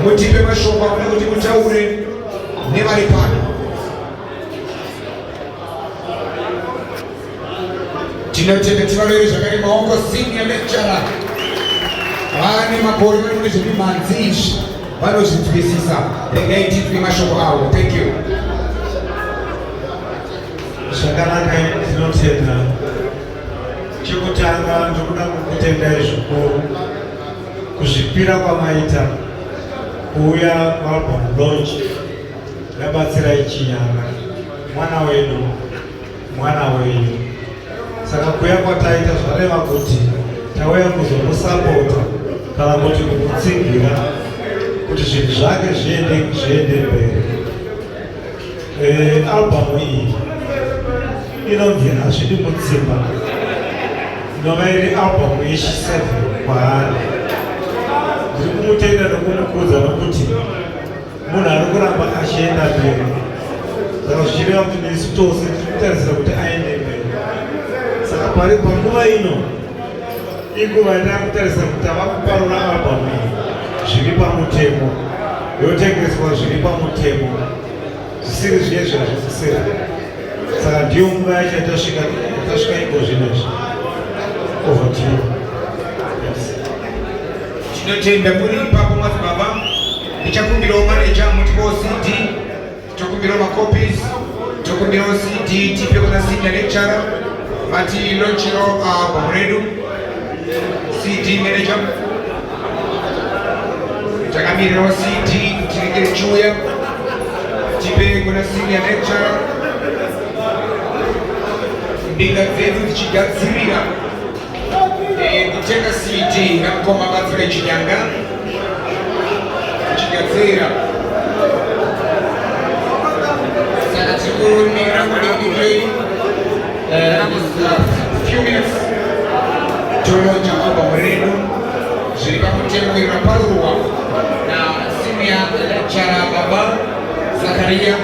mutipe mashoko kuti mutaure nevari pano. Tinotenda tivarere zvakare maoko senior lecturer vane makore vanoone zvemimanzi izvi vanozvinzwisisa. Regai titwe mashoko avo. Thank you. Zvakanaka tinotenda. Chekutanga ndokuda kukutendai zvikuru kuzvipira kwamaita kuuya album launch yaBatsirai Chinyanga, mwana wenyu. Saka kuya kwataita zvareva kuti tauya kuzomusapota kana kuti kumutsingira kuti zvinhu zvake zviende mberi. Album iyi inonzi Hazvidi Mutsimba, inova iri album yechi7 kwaari. Ndiri kumutenda nokumukudza nokuti munhu ari kuramba achienda mberi. Saka zvichireva kuti nesu tose tiri kutarisira kuti aende mberi. Saka pari panguva ino inguva yatakutarisa kuti ava kuparura album iyi zviri pamutemo, yotengeswa zviri pamutemo, zvisiri zviye zvazvisisira. Saka ndiyo nguva yacho yatasvika iko zvinezvi. Over to you. Tinotenda muri ipapo madzibaba. Ndichakumbirawo manager mutipo CD, tokumbirawo macopies, tokumbirawo CD tipe kuna senior lecturer vati launchiro album redu. CD manager takamirirawo CD tirekere chiuya tipe kuna senior lecturer. Mbinga dzedu dzichigadzirira kutenga CD namukoma Batsirai Chinyanga tichigadzirira. Saka tirikurumira kudikidei few minutes tolauncha album redu zviri pamutemo iraparurwa na senior lecturer baba Zakaria.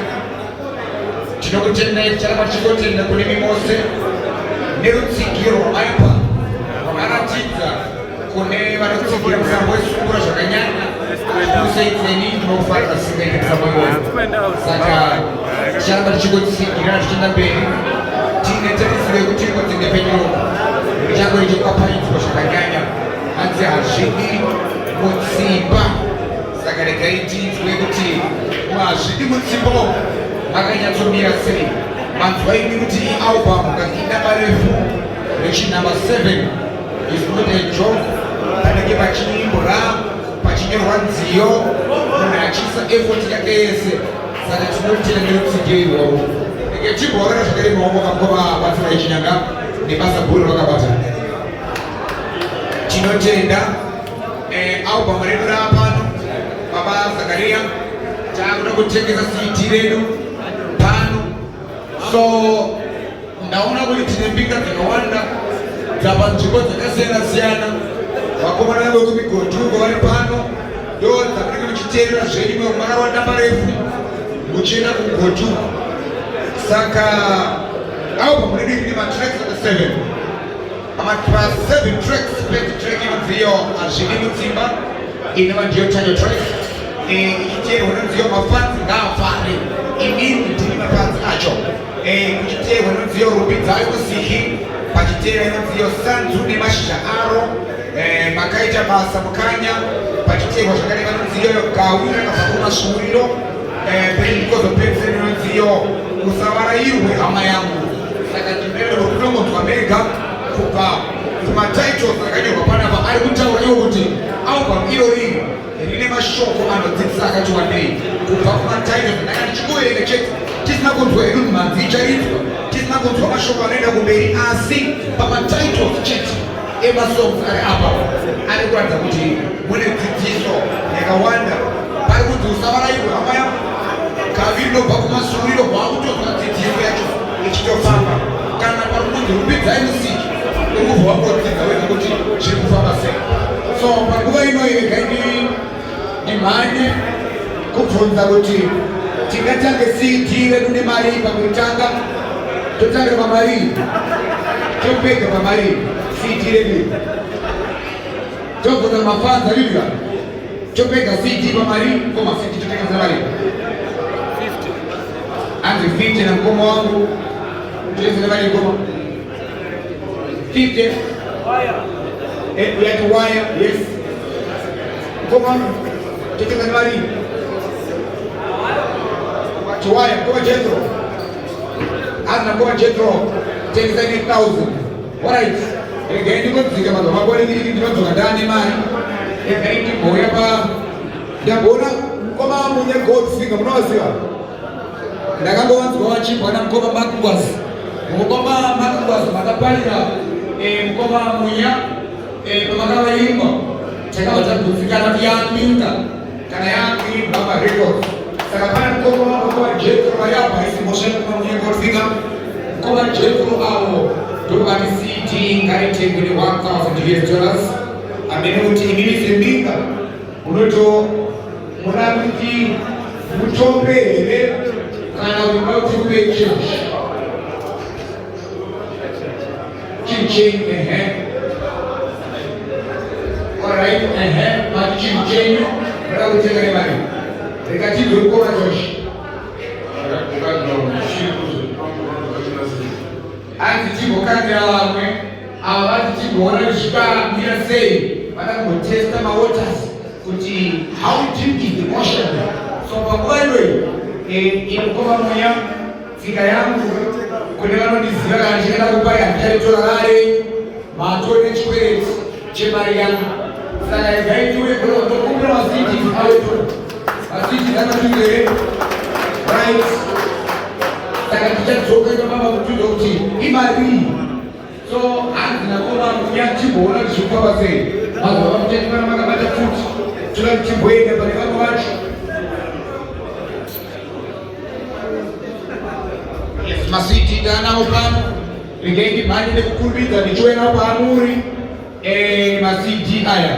Tinokutendai tichiramba tichitenda kune mimose nerutsigiro aipa rwakaratidza kune vanotsigira musambo wesungura zvakanyanya kuseidzeni tinofarira singaita moyo. Saka tichiramba tichikotsigira tichienda mberi tine tarisiro yekuti ingodzinge penyoro richango richokaparidzwa zvakanyanya hanzi Hazvidi Mutsimba. Saka regai tinzwe kuti Hazvidi Mutsimba makanyatsomira sei. Manzwa ini kuti album kana idaba refu rechinamba 7 is not a joke. Panenge pachiimbwa pachinyorwa nziyo munhu achiisa effort yake yese. Saka tinotenda nerutsigiro irworwo. Rege timborera zvakare maoko makoma Batsirai Chinyanga nebasa guru rakabata. Tinotenda album redu rapano baba Zakaria takuda kutengesa CD redu pano. So ndaona kuti tine mbinga dzakawanda dzapa nzvimbo dzakasiyana-siyana. Vakomana vekumigodhugo vari pano ndo dzamunenge muchiteerera zvenyu makawanda marefu muchienda kugodhugo. Saka album redu ine matracks aka 7. Pa 7 tracks first track inonziyo Hazvidi Mutsimba ine mandiyo title track ichiteerwa nonziyo mafanzi ngaafane. Inini ndiri mafanzi acho. Kuchiteerwa nonziyo rumbi dzayo kusiki, pachiteerwa nonziyo sanzu nemashizha aro, makaita basa mukanya, pachiteerwa zvakare vanonziyo gawi rakabva kumasvuuriro, pekozopedzisira nonziyo usavarairwe hama yangu. Saka ndinoenda kutongodzwa mega kubva kumatitles akanyorwa panapa ari kutaura iwo kuti album irori rine mashoko anodzidzisa akati wandei. Kubva kumatitles ndanga ndichikuverenga chete tisina kunzwa hedu mhanzi ichaitwa, tisina kunzwa mashoko anoenda kumberi, asi pamatitles chete emasongs ari apa ari kuratidza kuti mune dzidziso yakawanda. Pari kunzi usavarairwe hama yangu, gavi rinobva kumasvuuriro rwakutozwa dzidziso yacho ichitofamba. Kana pari kunzi rumbidzai musiki urikubva wangodzidza wega kuti zviri kufamba sei. So panguva inoyi regai ndimhanye kubvunza kuti tingatange CD redu nemari pakutanga, totange pamari, topedza pamari CD redu, tobvunza mafanzi arivya chopeka CD pamari ngoma 50 choteka zamari 50 anzi 50 na mkomo wangu tuleze zamari ngoma 50 wire we have to wire yes ngoma choteka zamari wire ngoma jetro ana ngoma jetro 10,000 alright again you got to get my body ni ndio ndani mali ekaiti boya pa ndabona koma munye gold finger munoziva ndakangowanzwa wachibwana mukoma makwas mukoma makwas makaparira mukoma munya pamakavaimba chakavachakudzikana kuyambinga kana yambimba marecords saka pane mukoma wakova jetro vayapa isimoshani kuma munye gold finger mukoma jetro avo ndovati CD ngaitegere $1,000 amene kuti imiri mbinga unoto munamiti mutombe here kana kuti kupe chinchenyu alright mati chinchenyu rada kutenga mari rikatidorikoma choshi anzi chibokandira vamwe ava vati chibona zvikamira sei vada kungotesta mawaters kuti how deep is the ocean. So panguva iyoyi inokoma mweya tsika yangu kune vanondiziva kana ndichienda kupai handichaitora rare mato nechikwereti chemari yangu saka igaitiwe kunokumbira masiti aveto masiti akatuzere right saka tichadzoka ipapamba kutuza kuti imari so hanzi nakoma mweya chimboona kuti zvikufamba sei mazuva vakuchatikana makabata futi toda tichimboenda pane vamwe vacho masiti ndanawo pano regai mhanye nekukurumbidza ndichiwena paamuri masidi aya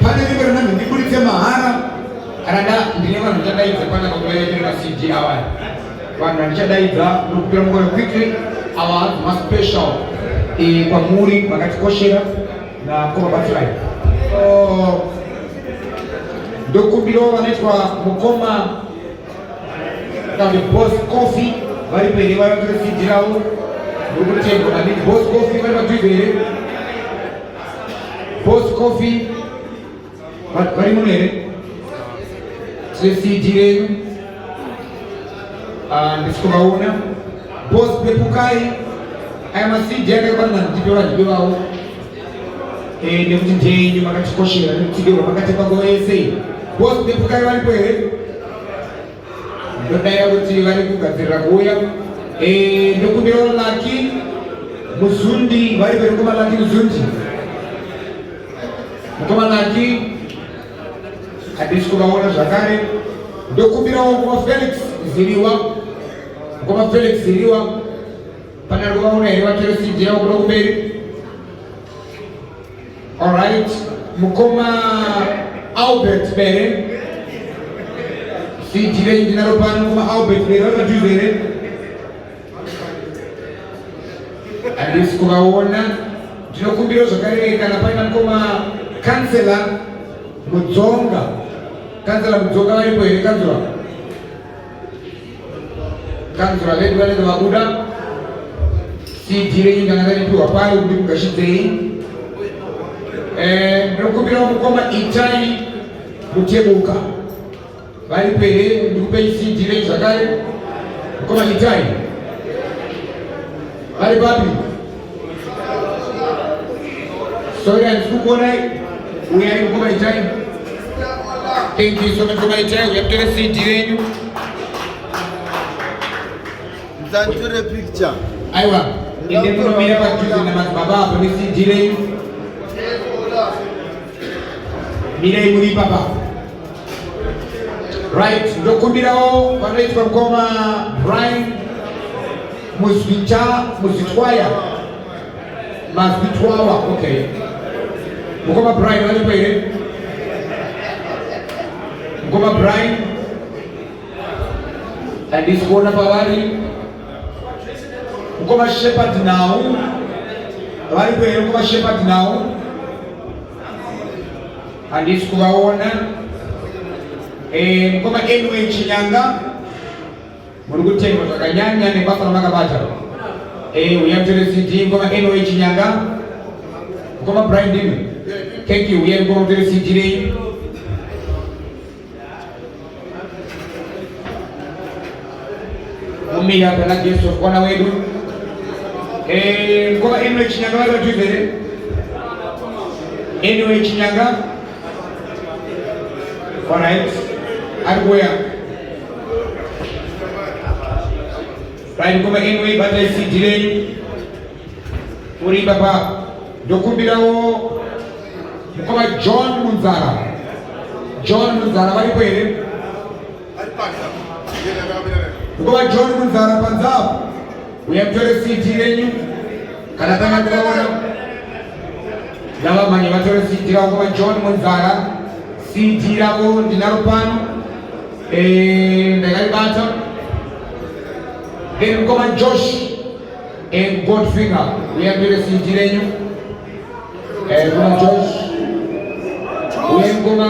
pane rimwe rananhu ndiburitse mahara kana ndine vanhu ndichadaidza pana pakuvaendere masidi awaya vanhu vandichadaidza nokupira mungoro quickly ava maspecial kwamuri vakatikoshera nakoma Batsirai ndokumbirawo vanoitwa mukoma kandi Boss Coffee vari pere vavatore CD ravo ndokutenga maningi Boss Coffee vari padhuze here Boss Coffee vari muno here tine CD renyu ndisikuvaona Boss Pepukai aya masidi akafanana ndipeva ndipevavo nekuti ndenyu makatikoshera nekutidewa makatepa nguva yese Boss Pepukai varipo here ndodaya kuti vari kugadzirira kuuya ndokumbirawo Laki Muzundi vari pere mukoma Laki Muzundi mukoma Laki handisi kuvaona zvakare ndokumbirawo mukoma Felix Ziriwa mukoma Felix Ziriwa pane ari kuvaona here vatore CD yavo kuno kumberi alright mukoma Albert Bere CD renyu ndinaro pano mukoma Albert Bere vari padhuze here handisi kuvaona ndinokumbirawo zvakare kana paina mukoma kansela Mudzonga varipo here kanzura vedu vanenge vabuda CD renyu ndangaripiwa pano kuti mugashidzei ndinokumbirawo mukoma Itai Mutebuka vari pere ndikupei CD renyu zvakare mukoma Itai vari papi sorry handisi kukuonai uyai mukoma Itai thank you so much mukoma Itai uyaputore CD renyu ndanditore picture aiwa ende munomira padhuze namadzibaba apo neCD renyu mirei muri papa right ndokumbirawo vanoitwa mukoma Brian Muzvitwaya Mazvitwawa okay mukoma Brian varipo here mukoma Brian handisi kuona pavari mukoma Shepherd Nau varipo here mukoma Shepherd Nau handisi kuvaona. Ngoma Batsirai Chinyanga muri kutenga zvakanyanya nebasa ramakabata. Uyamutore CD ngoma Batsirai Chinyanga. Ngoma Brian Dimi. Thank you. Uyamutore ngoma CD rei. Umia pela guest of honor wedu. Ngoma Batsirai Chinyanga vatuzere. Batsirai Chinyanga. Alright. Arguya. Right, ngoma Batsirai CD rei. Uri baba. Dokumbirawo ngoma John Munzara vari kwere. Ngoma John Munzara panzao. Uyamutore CD renyu kana tanga kuvaona. Lava manye vatore CD ravo ngoma John Munzara. CD ravo ndinaro pano. Ndakaribata. Then ngoma Josh and Godfinger. Uyamutore CD renyu. Ngoma Josh. Ngoma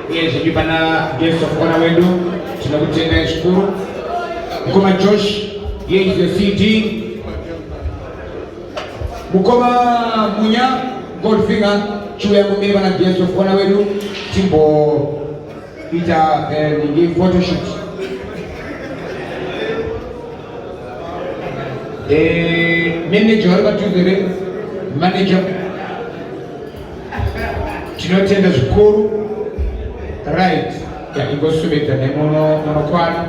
yes, pana guest of honor wedu tunakutenda shukuru. Ngoma Josh yes the CD. Ngoma Munya Godfinger chuya mumiri pana guest of honor wedu timbo ita ni photo shoot. Manager vatuzere manager tinotenda zvikuru right ya ingosubeta nemonokwana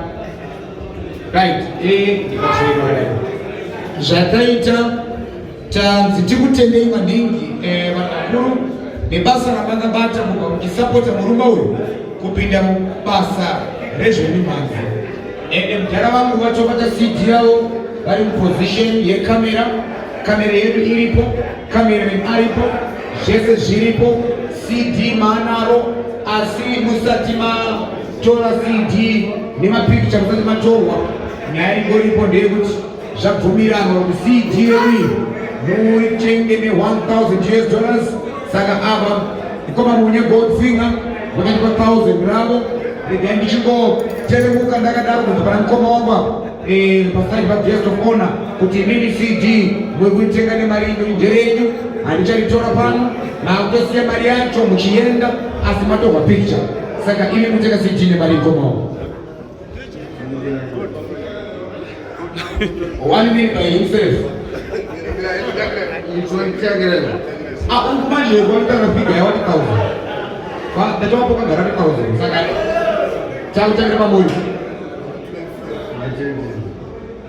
right zvataita tanzi tikutendei maningi vanakuru nebasa ramakabata mukisapota murumba uyu kupinda mubasa rezvenumanzi mudhara vangu vatobata CD yavo vari muposition yekamera. Kamera yedu iripo, kamera aripo, zvese zviripo. CD maanaro asi musati matora CD nemapicture musati matorwa. Nyaya ingoripo ndeyekuti zvabvumiranwa kuti CD yedu muitenge ne$1,000. Saka ava ngoma Munya Godfinger vakatipa 1,000 ravo. Then ndichingotelemuka ndakadaro kuti pana mukoma wangu paside pa guest of honor kuti mimi CD mwekuitenga nemari nderenyu handicharitora pano nakutosiya mari yacho muchienda asi matorwa picture. Saka imi mutenga CD nemari ikomawo. 1 minute by himself. Manje yekuonekana piga ya 1,000 ndatowapo kagara 1,000. Saka chakutangira pamoyo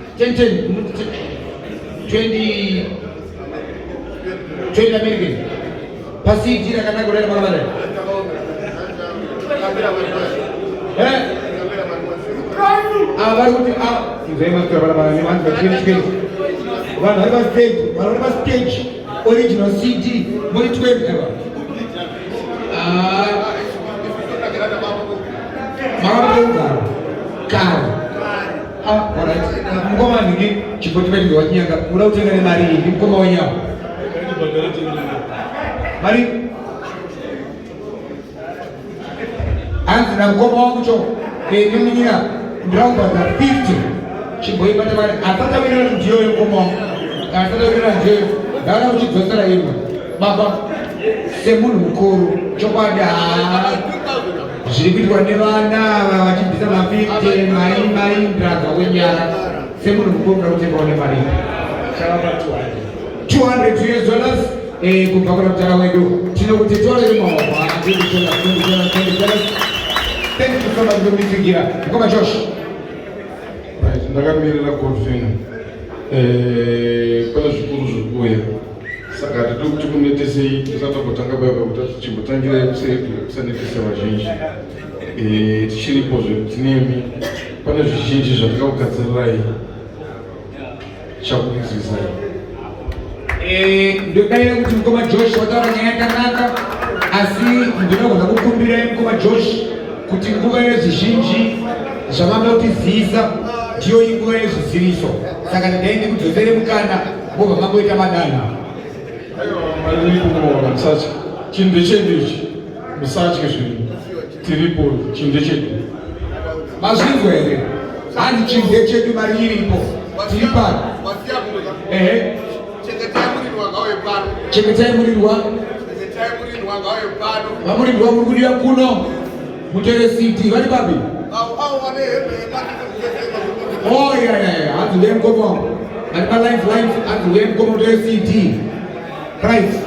20 American pasi jira kana gorela marabare avaruti izema barabara ni wanza chini wana stage original CD muri 12 ever alright. Ngoma ningi chipotimeni wa Chinyanga ula utenga ne mari ni ngoma wenyawo. Mari anzi na ngoma wangu cho ninyira ndiraumba na 50 chiboibata mari atata wina ndiyo ngoma wangu atata wina ndiyo ndana uchidzosera yemwe baba semunhu mukuru chokwadi zviri kuitwa nevana vachibvisa ma50 mai ndiraga wenyara semunhu mukuru ndakutengawo nemari chavapa $200 kubva kuna mutara wedu tinokuti torere maoko Thank you so much ndokumitsigira ngoma Josh. Ndakamirira Godfinger pana zvikuru zvekuuya saka hatidi kuti kunetesei tisatogotanga baiba kuti chimbotangirai kusanetesa vazhinji tichiripozve tinemi pane zvizhinji zvandingakugadzirirai chakudzidzisai. Ndodaira kuti mukoma Josh wataura nyaya yakanaka asi ndinogona kukumbirai mukoma Josh kuti nguva yezvizhinji zvamanga kutiziisa ndiyo inguva yezviziviso saka ndaende kudzosere mukana mobva mangoita madana. Malipumora msachi. Chinde chedu ichi. Msachi kishini. Tiripo chinde chedu. Mazvizwere. Handi chinde chedu mari iripo. Tiripano. Chengetai murirwa. Vamurirwa muri kudiwa kuno. Mutere city. Vari babi? Oh yeah. Handi wem komo. Handi life. Handi wem komo mutere city. Right.